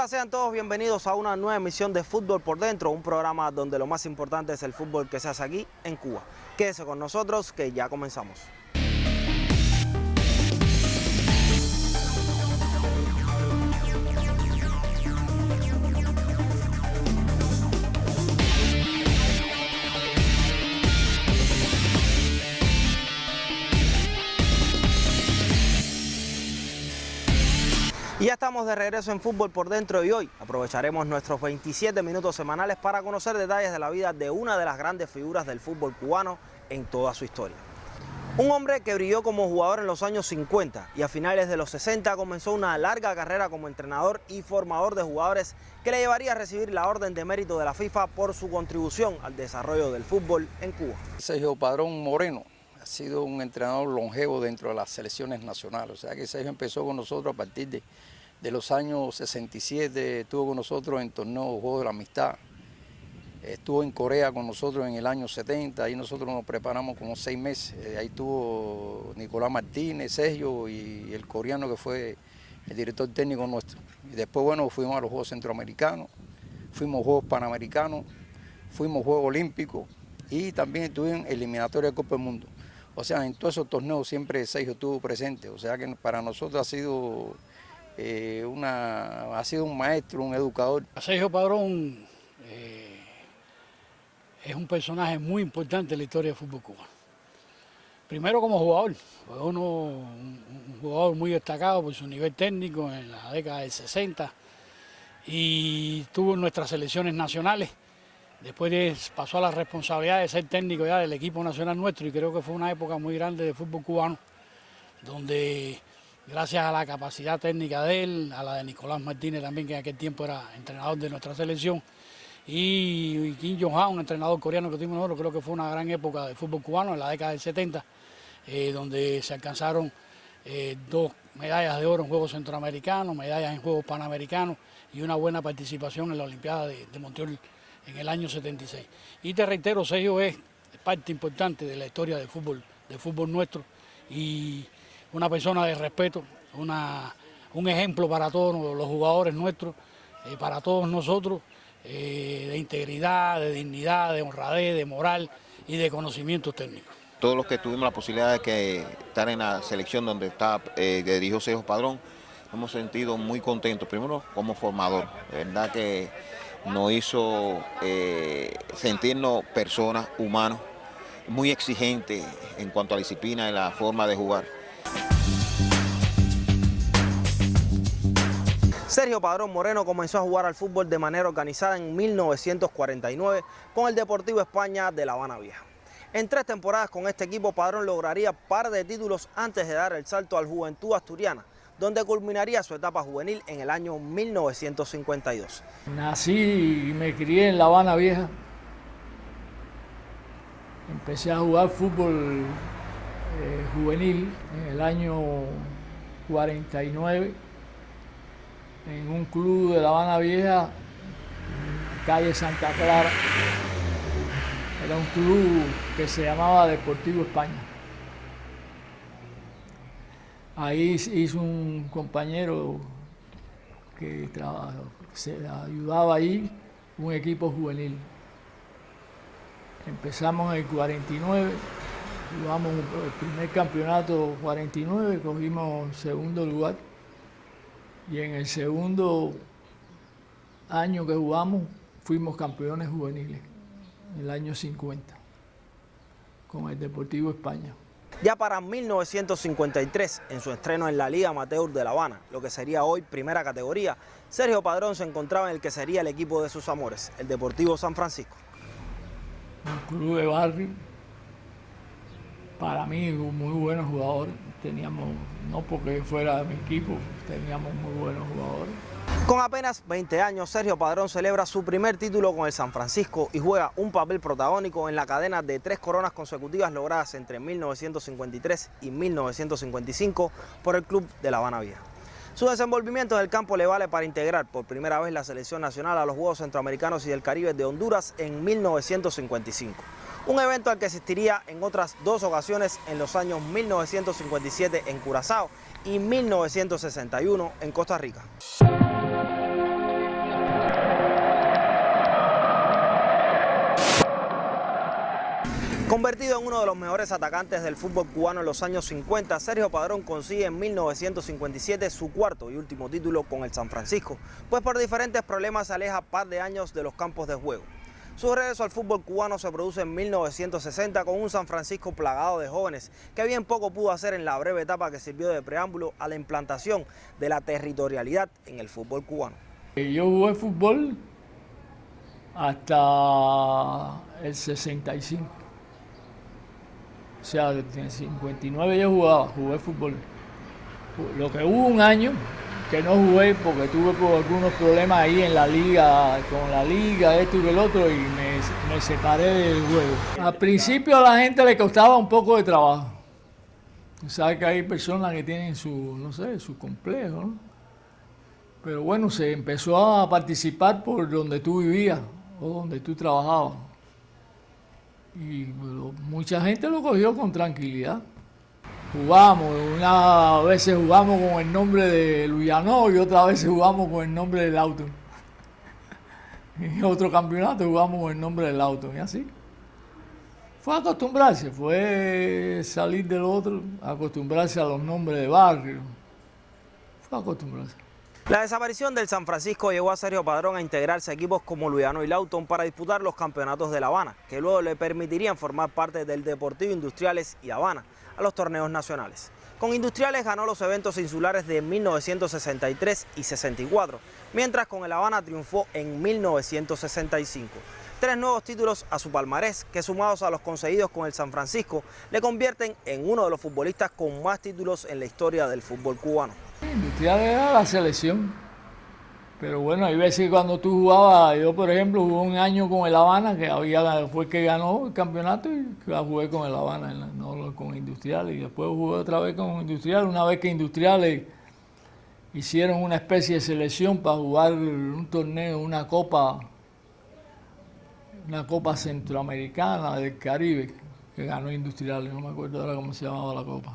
Hola, sean todos bienvenidos a una nueva emisión de Fútbol por Dentro, un programa donde lo más importante es el fútbol que se hace aquí en Cuba. Quédese con nosotros que ya comenzamos. Y ya estamos de regreso en Fútbol por Dentro y hoy aprovecharemos nuestros 27 minutos semanales para conocer detalles de la vida de una de las grandes figuras del fútbol cubano en toda su historia. Un hombre que brilló como jugador en los años 50 y a finales de los 60 comenzó una larga carrera como entrenador y formador de jugadores que le llevaría a recibir la Orden de Mérito de la FIFA por su contribución al desarrollo del fútbol en Cuba. Sergio Padrón Moreno ha sido un entrenador longevo dentro de las selecciones nacionales, o sea que Sergio empezó con nosotros a partir de los años 67, estuvo con nosotros en torneos Juegos de la Amistad, estuvo en Corea con nosotros en el año 70, ahí nosotros nos preparamos como 6 meses, ahí estuvo Nicolás Martínez, Sergio y el coreano que fue el director técnico nuestro. Y después, bueno, fuimos a los Juegos Centroamericanos, fuimos a Juegos Panamericanos, fuimos a Juegos Olímpicos y también estuve en eliminatoria de Copa del Mundo. O sea, en todos esos torneos siempre Sergio estuvo presente, o sea que para nosotros ha sido un maestro, un educador. Sergio Padrón es un personaje muy importante en la historia del fútbol cubano. Primero como jugador, fue un jugador muy destacado por su nivel técnico en la década del 60 y estuvo en nuestras selecciones nacionales. Después pasó a la responsabilidad de ser técnico ya del equipo nacional nuestro y creo que fue una época muy grande de fútbol cubano, donde gracias a la capacidad técnica de él, a la de Nicolás Martínez también, que en aquel tiempo era entrenador de nuestra selección, y Kim Jong-un, un entrenador coreano que tuvimos nosotros, creo que fue una gran época de fútbol cubano en la década del 70, donde se alcanzaron 2 medallas de oro en Juegos Centroamericanos, medallas en Juegos Panamericanos y una buena participación en la Olimpiada de Montreal en el año 76. Y te reitero, Sergio es parte importante de la historia del fútbol nuestro y una persona de respeto, un ejemplo para todos los jugadores nuestros, para todos nosotros, de integridad, de dignidad, de honradez, de moral y de conocimientos técnicos. Todos los que tuvimos la posibilidad de estar en la selección donde dirigió Sergio Padrón, nos hemos sentido muy contentos, primero como formador, de verdad que nos hizo sentirnos personas, humanos, muy exigentes en cuanto a la disciplina y la forma de jugar. Sergio Padrón Moreno comenzó a jugar al fútbol de manera organizada en 1949 con el Deportivo España de La Habana Vieja. En 3 temporadas con este equipo, Padrón lograría par de títulos antes de dar el salto al Juventud Asturiana, donde culminaría su etapa juvenil en el año 1952. Nací y me crié en La Habana Vieja. Empecé a jugar fútbol juvenil en el año 49 en un club de La Habana Vieja, calle Santa Clara. Era un club que se llamaba Deportivo España. Ahí hizo un compañero que se ayudaba ahí, un equipo juvenil. Empezamos en el 49, jugamos el primer campeonato 49, cogimos segundo lugar. Y en el segundo año que jugamos fuimos campeones juveniles, en el año 50, con el Deportivo España. Ya para 1953, en su estreno en la Liga Amateur de La Habana, lo que sería hoy primera categoría, Sergio Padrón se encontraba en el que sería el equipo de sus amores, el Deportivo San Francisco. Un club de barrio, para mí muy buenos jugadores, teníamos, no porque fuera mi equipo, teníamos muy buenos jugadores. Con apenas 20 años, Sergio Padrón celebra su primer título con el San Francisco y juega un papel protagónico en la cadena de 3 coronas consecutivas logradas entre 1953 y 1955 por el club de La Habana Vieja. Su desenvolvimiento en el campo le vale para integrar por primera vez la selección nacional a los Juegos Centroamericanos y del Caribe de Honduras en 1955. Un evento al que asistiría en otras 2 ocasiones en los años 1957 en Curazao y 1961 en Costa Rica. Convertido en uno de los mejores atacantes del fútbol cubano en los años 50, Sergio Padrón consigue en 1957 su cuarto y último título con el San Francisco, pues por diferentes problemas se aleja par de años de los campos de juego. Su regreso al fútbol cubano se produce en 1960 con un San Francisco plagado de jóvenes que bien poco pudo hacer en la breve etapa que sirvió de preámbulo a la implantación de la territorialidad en el fútbol cubano. Yo jugué fútbol hasta el 65. O sea, en el 59 yo jugué fútbol. Lo que hubo un año que no jugué porque tuve algunos problemas ahí en la liga, con la liga, esto y el otro, y me separé del juego. Al principio a la gente le costaba un poco de trabajo. Tú sabes que hay personas que tienen su, no sé, su complejo, ¿no? Pero bueno, se empezó a participar por donde tú vivías o donde tú trabajabas. Y bueno, mucha gente lo cogió con tranquilidad. Jugamos, una vez jugamos con el nombre de Luyanó y otra vez jugamos con el nombre del auto. En otro campeonato jugamos con el nombre del auto, y así. Fue acostumbrarse, fue salir del otro, acostumbrarse a los nombres de barrio. Fue acostumbrarse. La desaparición del San Francisco llevó a Sergio Padrón a integrarse a equipos como Luyanó y Lawton para disputar los campeonatos de La Habana, que luego le permitirían formar parte del Deportivo Industriales y Habana a los torneos nacionales. Con Industriales ganó los eventos insulares de 1963 y 64, mientras con el Habana triunfó en 1965. 3 nuevos títulos a su palmarés, que sumados a los conseguidos con el San Francisco, le convierten en uno de los futbolistas con más títulos en la historia del fútbol cubano. Industrial era la selección, pero bueno, hay veces cuando tú jugabas, yo por ejemplo jugué un año con el Habana, que fue el que ganó el campeonato y jugué con el Habana, no con Industrial, y después jugué otra vez con Industrial, una vez que Industriales hicieron una especie de selección para jugar un torneo, una copa centroamericana del Caribe, que ganó Industriales, no me acuerdo ahora cómo se llamaba la copa.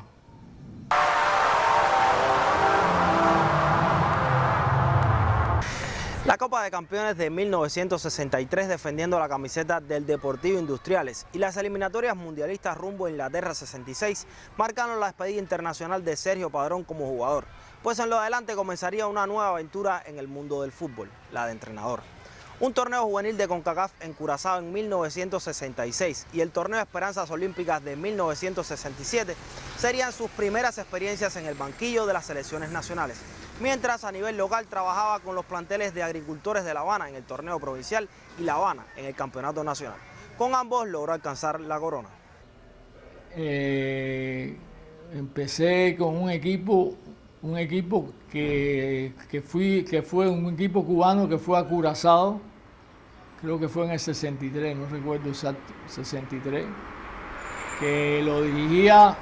La Copa de Campeones de 1963 defendiendo la camiseta del Deportivo Industriales y las eliminatorias mundialistas rumbo a Inglaterra 66 marcaron la despedida internacional de Sergio Padrón como jugador, pues en lo adelante comenzaría una nueva aventura en el mundo del fútbol, la de entrenador. Un torneo juvenil de CONCACAF en Curazao en 1966 y el torneo Esperanzas Olímpicas de 1967 serían sus primeras experiencias en el banquillo de las selecciones nacionales, mientras a nivel local trabajaba con los planteles de agricultores de La Habana en el torneo provincial y La Habana en el campeonato nacional. Con ambos logró alcanzar la corona. Empecé con un equipo que fue un equipo cubano que fue a Curazao, creo que fue en el 63, no recuerdo exacto, 63, que lo dirigía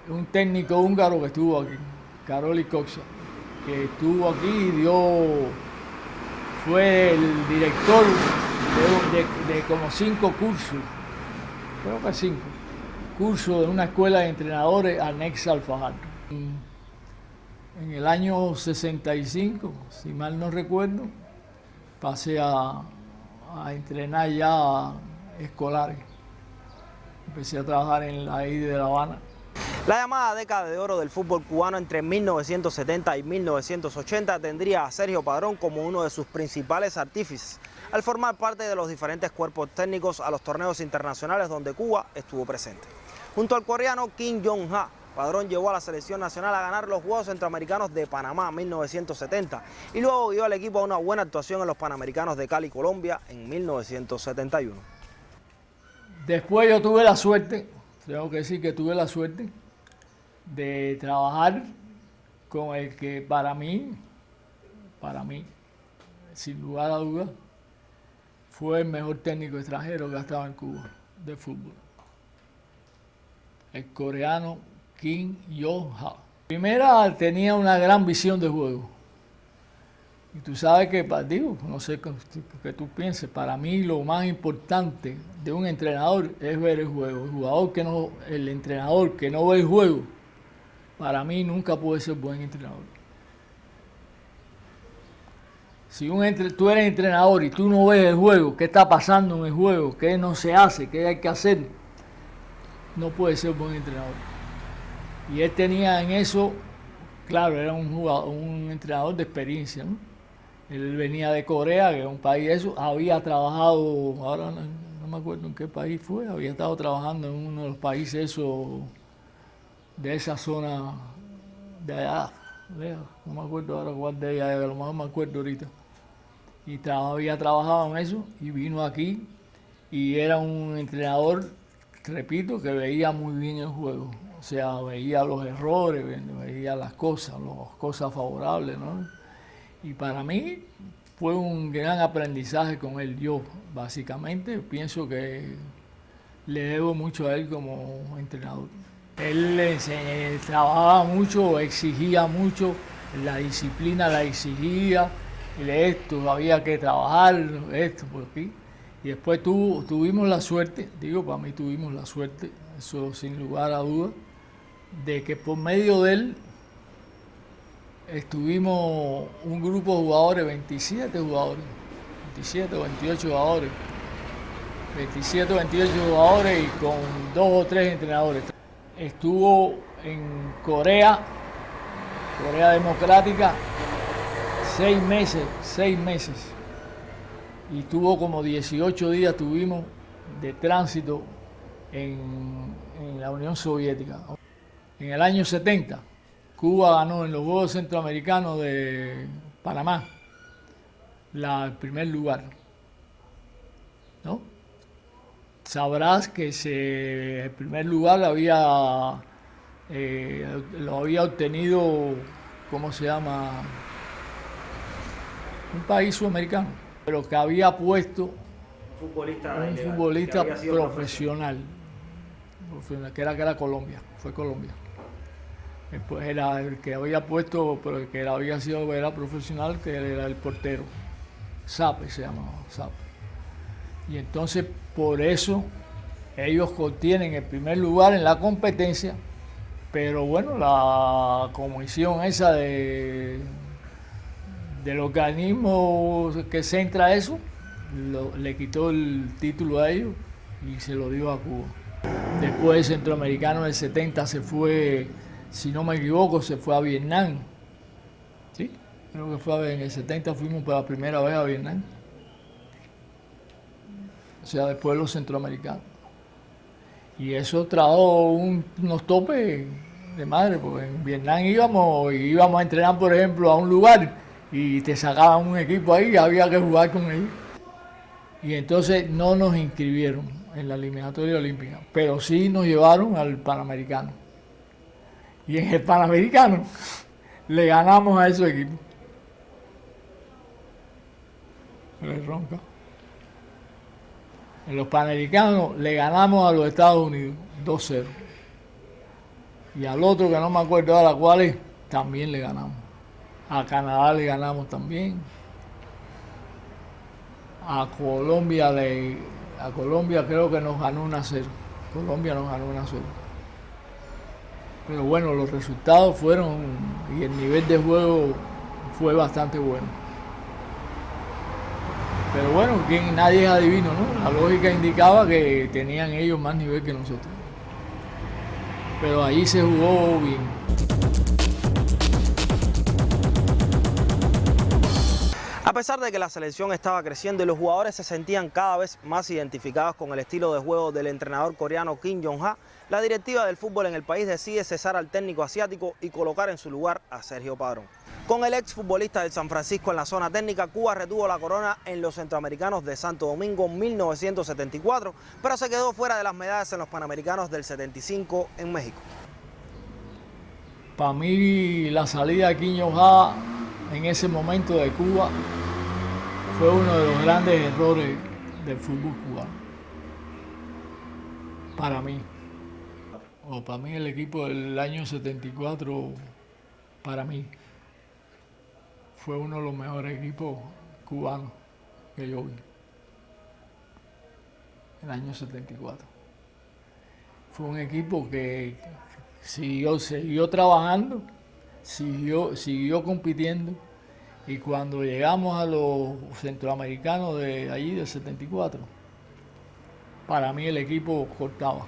un técnico húngaro que estuvo aquí, Karoli Koksa, que estuvo aquí y fue el director de como 5 cursos, creo que 5 cursos de una escuela de entrenadores anexa al Fajardo. En el año 65, si mal no recuerdo, pasé a entrenar ya escolares. Empecé a trabajar en la ID de La Habana. La llamada década de oro del fútbol cubano entre 1970 y 1980 tendría a Sergio Padrón como uno de sus principales artífices, al formar parte de los diferentes cuerpos técnicos a los torneos internacionales donde Cuba estuvo presente. Junto al coreano Kim Jong-ha, Padrón llevó a la selección nacional a ganar los Juegos Centroamericanos de Panamá en 1970 y luego guió al equipo a una buena actuación en los Panamericanos de Cali, Colombia en 1971. Después yo tuve la suerte, tengo que decir que tuve la suerte de trabajar con el que para mí, sin lugar a dudas, fue el mejor técnico extranjero que ha estado en Cuba de fútbol. El coreano Kim Jong-ha. Primera, tenía una gran visión de juego. Y tú sabes que, digo, no sé qué tú pienses, para mí lo más importante de un entrenador es ver el juego. El entrenador que no ve el juego, para mí nunca puede ser buen entrenador. Si tú eres entrenador y tú no ves el juego, qué está pasando en el juego, qué no se hace, qué hay que hacer, no puedes ser un buen entrenador. Y él tenía en eso, claro, era un entrenador de experiencia, ¿no? Él venía de Corea, que es un país eso, había trabajado, ahora no me acuerdo en qué país fue, había estado trabajando en uno de los países eso, de esa zona de allá, no me acuerdo ahora cuál de ella, a lo mejor me acuerdo ahorita. Y había trabajado en eso y vino aquí y era un entrenador, repito, que veía muy bien el juego. O sea, veía los errores, veía las cosas favorables, ¿no? Y para mí fue un gran aprendizaje con él. Yo, básicamente, pienso que le debo mucho a él como entrenador. Él trabajaba mucho, exigía mucho, la disciplina la exigía, esto, había que trabajar, esto por aquí. Y después tuvimos la suerte, digo, para mí tuvimos la suerte, eso sin lugar a dudas, de que por medio de él estuvimos un grupo de jugadores, 27 jugadores, 27 o 28 jugadores, 27 o 28 jugadores y con 2 o 3 entrenadores. Estuvo en Corea Democrática, 6 meses. Y tuvo como 18 días tuvimos de tránsito en la Unión Soviética. En el año 70, Cuba ganó en los Juegos Centroamericanos de Panamá el primer lugar, ¿no? Sabrás que el primer lugar lo había obtenido, ¿cómo se llama? Un país sudamericano, pero que había puesto un futbolista profesional, que era Colombia, fue Colombia. Después era el que había puesto, pero el que era profesional, que era el portero. Sape se llamaba, Sape. Y entonces por eso ellos tienen el primer lugar en la competencia, pero bueno, la comisión esa del organismo que centra eso, le quitó el título a ellos y se lo dio a Cuba. Después el centroamericano del 70 se fue, si no me equivoco, se fue a Vietnam. ¿Sí? Creo que fue en el 70 fuimos por la primera vez a Vietnam. O sea, después los centroamericanos. Y eso trajo unos topes de madre, porque en Vietnam íbamos a entrenar, por ejemplo, a un lugar y te sacaban un equipo ahí y había que jugar con ellos. Y entonces no nos inscribieron en la eliminatoria olímpica, pero sí nos llevaron al Panamericano. Y en el Panamericano le ganamos a esos equipos. Le ronca. En los Panamericanos le ganamos a los Estados Unidos 2-0. Y al otro, que no me acuerdo ahora cuál es, también le ganamos. A Canadá le ganamos también. A Colombia creo que nos ganó 1-0. Colombia nos ganó 1-0. Pero bueno, los resultados fueron, y el nivel de juego fue bastante bueno. Pero bueno, nadie es adivino, ¿no? La lógica indicaba que tenían ellos más nivel que nosotros. Pero ahí se jugó bien. A pesar de que la selección estaba creciendo y los jugadores se sentían cada vez más identificados con el estilo de juego del entrenador coreano Kim Jong-ha, la directiva del fútbol en el país decide cesar al técnico asiático y colocar en su lugar a Sergio Padrón. Con el exfutbolista del San Francisco en la zona técnica, Cuba retuvo la corona en los Centroamericanos de Santo Domingo en 1974, pero se quedó fuera de las medallas en los Panamericanos del 75 en México. Para mí la salida de Kim Jong-ha en ese momento de Cuba fue uno de los grandes errores del fútbol cubano. Para mí. O para mí el equipo del año 74, para mí, fue uno de los mejores equipos cubanos que yo vi. El año 74. Fue un equipo que siguió trabajando, siguió compitiendo Y cuando llegamos a los centroamericanos de allí, del 74, para mí el equipo cortaba.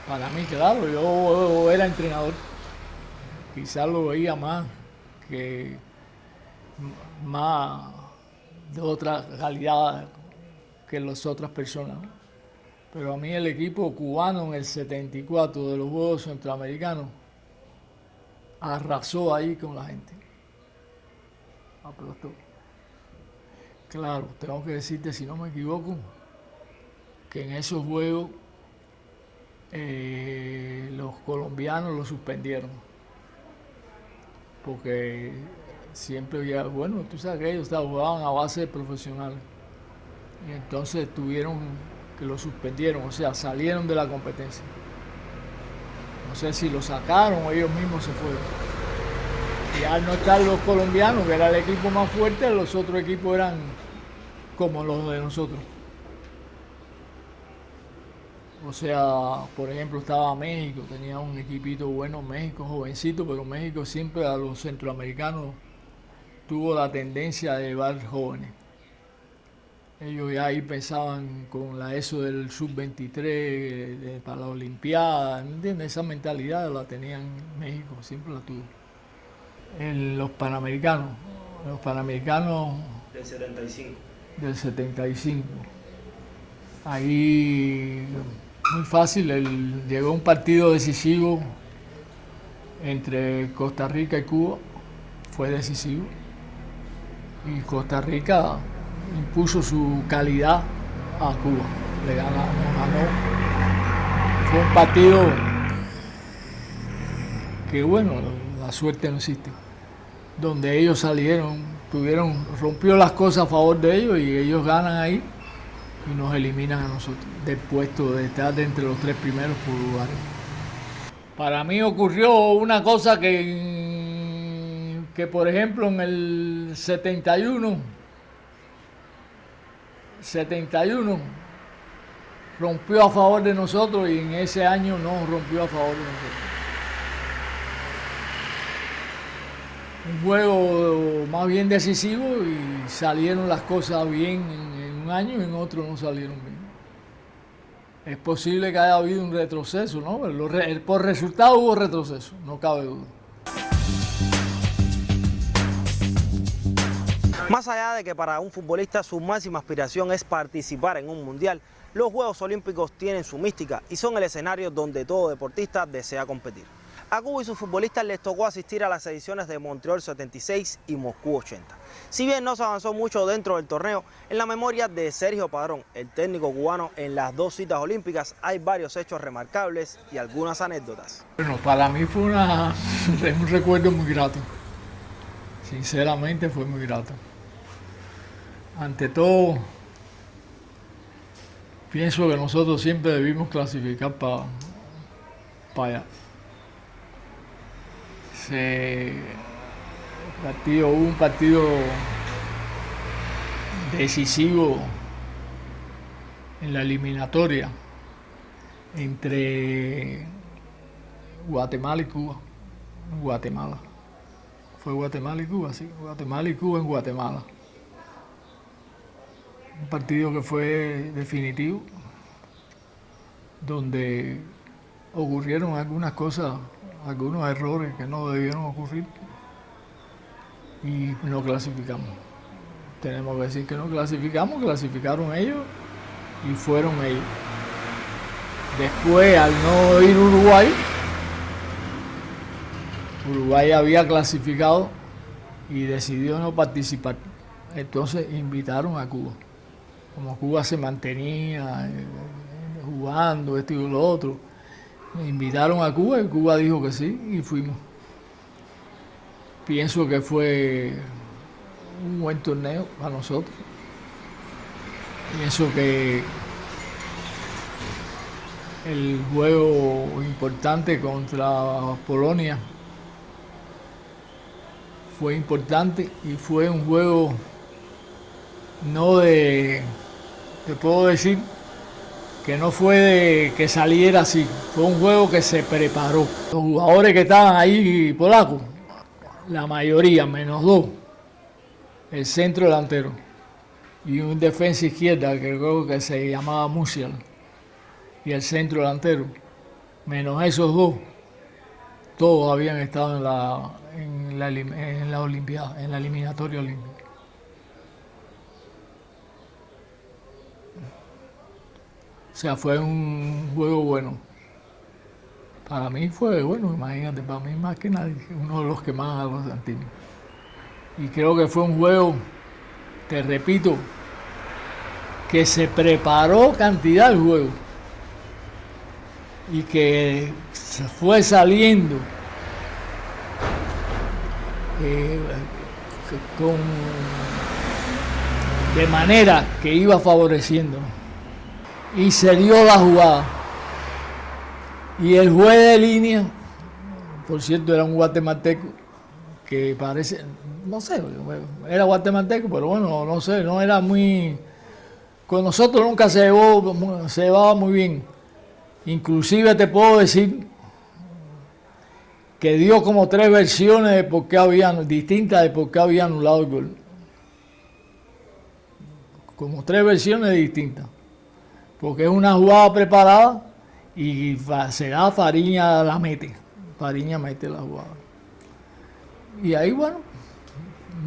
Para mí, claro, yo era entrenador. Quizás lo veía más de otra calidad que las otras personas, ¿no? Pero a mí el equipo cubano en el 74 de los Juegos Centroamericanos arrasó ahí con la gente. Aplastó. Claro, tengo que decirte, si no me equivoco, que en esos juegos los colombianos lo suspendieron. Porque siempre había, bueno, tú sabes que ellos jugaban a base de profesionales. Y entonces tuvieron que lo suspendieron, o sea, salieron de la competencia. No sé si lo sacaron o ellos mismos se fueron. Y al no estar los colombianos, que era el equipo más fuerte, los otros equipos eran como los de nosotros. O sea, por ejemplo, estaba México, tenía un equipito bueno, México jovencito, pero México siempre a los centroamericanos tuvo la tendencia de llevar jóvenes. Ellos ya ahí pensaban con eso del sub-23 para la Olimpiada, ¿entiendes? Esa mentalidad la tenían en México, siempre la tuvo. Los Panamericanos Del 75. Del 75. Ahí muy fácil, llegó un partido decisivo entre Costa Rica y Cuba, fue decisivo. Y Costa Rica impuso su calidad a Cuba, le ganó. Fue un partido que, bueno, la suerte no existe, donde ellos salieron, rompió las cosas a favor de ellos y ellos ganan ahí y nos eliminan a nosotros del puesto de estar entre los 3 primeros por lugares. Para mí ocurrió una cosa que por ejemplo en el 71 rompió a favor de nosotros y en ese año no rompió a favor de nosotros. Un juego más bien decisivo y salieron las cosas bien en un año y en otro no salieron bien. Es posible que haya habido un retroceso, ¿no? Por resultado hubo retroceso, no cabe duda. Más allá de que para un futbolista su máxima aspiración es participar en un mundial, los Juegos Olímpicos tienen su mística y son el escenario donde todo deportista desea competir. A Cuba y sus futbolistas les tocó asistir a las ediciones de Montreal 76 y Moscú 80. Si bien no se avanzó mucho dentro del torneo, en la memoria de Sergio Padrón, el técnico cubano, en las 2 citas olímpicas hay varios hechos remarcables y algunas anécdotas. Bueno, para mí fue un recuerdo muy grato. Sinceramente fue muy grato. Ante todo, pienso que nosotros siempre debimos clasificar para allá. Hubo un partido decisivo en la eliminatoria entre Guatemala y Cuba. Guatemala. Fue Guatemala y Cuba, sí. Guatemala y Cuba en Guatemala. Un partido que fue definitivo, donde ocurrieron algunas cosas, algunos errores que no debieron ocurrir y no clasificamos. Tenemos que decir que no clasificamos, clasificaron ellos y fueron ellos. Después, al no ir Uruguay había clasificado y decidió no participar. Entonces invitaron a Cuba. Como Cuba se mantenía jugando esto y lo otro, me invitaron a Cuba y Cuba dijo que sí y fuimos. Pienso que fue un buen torneo para nosotros. Pienso que el juego importante contra Polonia fue importante y fue un juego te puedo decir que no fue de que saliera así, fue un juego que se preparó. Los jugadores que estaban ahí polacos la mayoría, menos 2, el centro delantero y un defensa izquierda que creo que se llamaba Musial, y el centro delantero, menos esos 2, todos habían estado en la Olimpiada, en la eliminatoria olímpica. O sea, fue un juego bueno. Para mí fue bueno, imagínate, para mí más que nadie, uno de los que más a los argentinos. Y creo que fue un juego, te repito, que se preparó cantidad el juego y que se fue saliendo de manera que iba favoreciendo. Y se dio la jugada. Y el juez de línea, por cierto, era un guatemalteco, que parece, no sé, era guatemalteco, pero bueno, no sé, no era muy... Con nosotros nunca se llevaba muy bien. Inclusive te puedo decir que dio como 3 versiones de por qué distintas de por qué había anulado el gol. Como 3 versiones distintas. Porque es una jugada preparada y se da Fariña la mete. Fariña mete la jugada. Y ahí, bueno,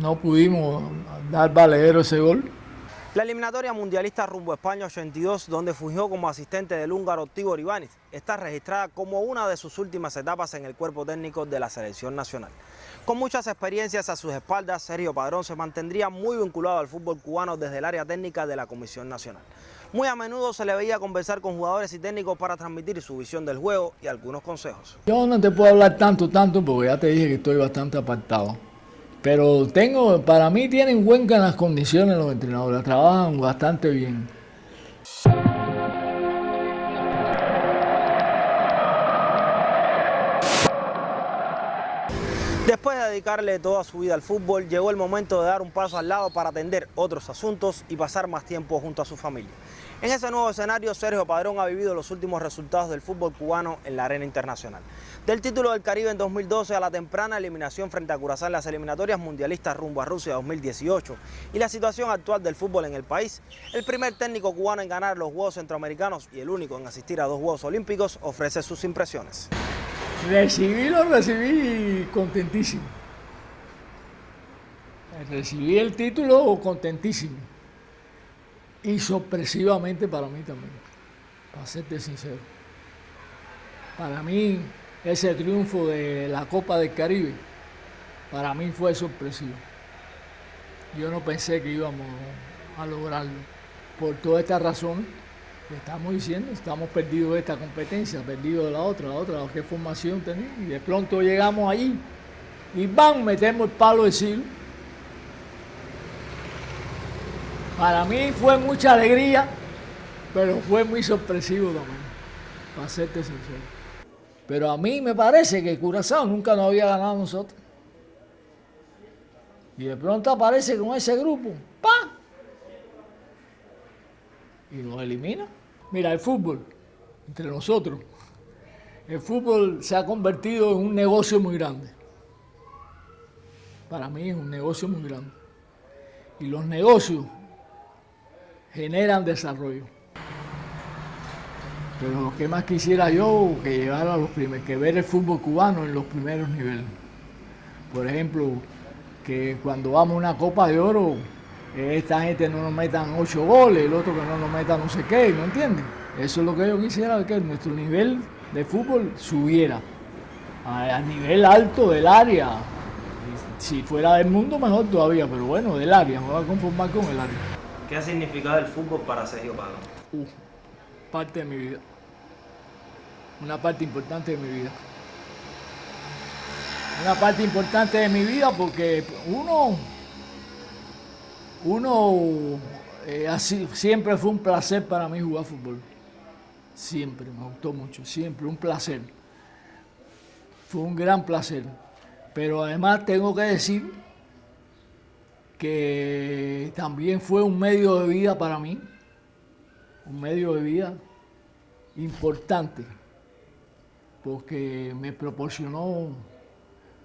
no pudimos dar valedero ese gol. La eliminatoria mundialista rumbo a España 82, donde fungió como asistente del húngaro Tibor Ibáñez, está registrada como una de sus últimas etapas en el cuerpo técnico de la selección nacional. Con muchas experiencias a sus espaldas, Sergio Padrón se mantendría muy vinculado al fútbol cubano desde el área técnica de la Comisión Nacional. Muy a menudo se le veía conversar con jugadores y técnicos para transmitir su visión del juego y algunos consejos. Yo no te puedo hablar tanto, porque ya te dije que estoy bastante apartado. Pero para mí tienen buenas condiciones los entrenadores, trabajan bastante bien. Después de dedicarle toda su vida al fútbol, llegó el momento de dar un paso al lado para atender otros asuntos y pasar más tiempo junto a su familia. En ese nuevo escenario, Sergio Padrón ha vivido los últimos resultados del fútbol cubano en la arena internacional. Del título del Caribe en 2012 a la temprana eliminación frente a Curazao en las eliminatorias mundialistas rumbo a Rusia 2018 y la situación actual del fútbol en el país, el primer técnico cubano en ganar los Juegos Centroamericanos y el único en asistir a 2 Juegos Olímpicos ofrece sus impresiones. Lo recibí contentísimo. Recibí el título contentísimo. Y sorpresivamente para mí también, para serte sincero. Para mí, ese triunfo de la Copa del Caribe, para mí fue sorpresivo. Yo no pensé que íbamos a lograrlo. Por todas estas razones que estamos diciendo, estamos perdidos de esta competencia, perdidos de la otra, qué formación tenemos. Y de pronto llegamos allí y ¡bam!, metemos el palo del siglo. Para mí fue mucha alegría, pero fue muy sorpresivo también, para serte sincero. Pero a mí me parece que Curazao nunca nos había ganado a nosotros. Y de pronto aparece con ese grupo, ¡pam!, y nos elimina. Mira, el fútbol, entre nosotros, el fútbol se ha convertido en un negocio muy grande. Para mí es un negocio muy grande. Y los negocios generan desarrollo. Pero lo que más quisiera yo, que llegara a los primeros, que ver el fútbol cubano en los primeros niveles. Por ejemplo, que cuando vamos a una Copa de Oro, esta gente no nos metan 8 goles, el otro que no nos meta no sé qué, ¿no entienden? Eso es lo que yo quisiera, que nuestro nivel de fútbol subiera a nivel alto del área. Si fuera del mundo, mejor todavía, pero bueno, del área, me voy a conformar con el área. ¿Qué ha significado el fútbol para Sergio Padrón? Parte de mi vida. Una parte importante de mi vida. Una parte importante de mi vida porque así, siempre fue un placer para mí jugar fútbol. Siempre, me gustó mucho, siempre, un placer. Fue un gran placer. Pero además tengo que decir que también fue un medio de vida para mí, un medio de vida importante, porque me proporcionó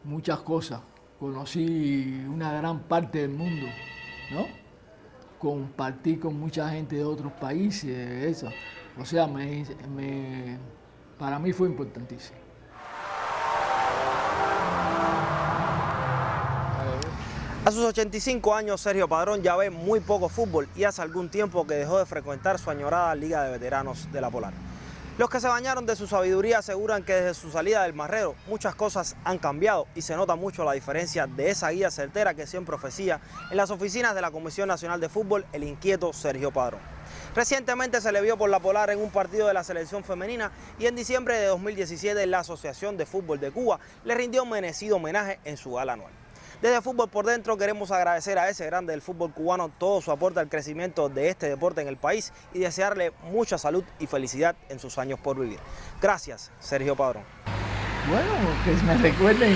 muchas cosas conocí una gran parte del mundo, ¿no? Compartí con mucha gente de otros países, eso. O sea, para mí fue importantísimo. A sus 85 años, Sergio Padrón ya ve muy poco fútbol y hace algún tiempo que dejó de frecuentar su añorada Liga de Veteranos de la Polar. Los que se bañaron de su sabiduría aseguran que desde su salida del Marrero muchas cosas han cambiado y se nota mucho la diferencia de esa guía certera que siempre ofrecía en las oficinas de la Comisión Nacional de Fútbol el inquieto Sergio Padrón. Recientemente se le vio por la Polar en un partido de la selección femenina y en diciembre de 2017 la Asociación de Fútbol de Cuba le rindió un merecido homenaje en su gala anual. Desde Fútbol por Dentro queremos agradecer a ese grande del fútbol cubano todo su aporte al crecimiento de este deporte en el país y desearle mucha salud y felicidad en sus años por vivir. Gracias, Sergio Padrón. Bueno, que me recuerden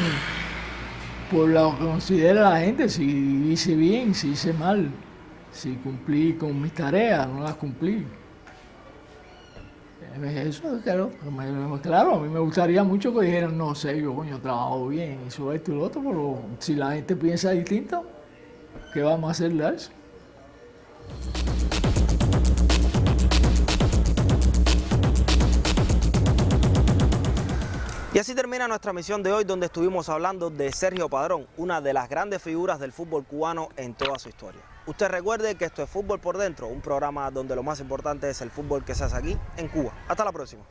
por lo que considera la gente, si hice bien, si hice mal, si cumplí con mis tareas, no las cumplí. Eso, claro, a mí me gustaría mucho que dijeran, no sé, yo coño, trabajo bien, hizo esto y lo otro, pero si la gente piensa distinto, ¿qué vamos a hacerle a eso? Y así termina nuestra misión de hoy, donde estuvimos hablando de Sergio Padrón, una de las grandes figuras del fútbol cubano en toda su historia. Usted recuerde que esto es Fútbol por Dentro, un programa donde lo más importante es el fútbol que se hace aquí en Cuba. Hasta la próxima.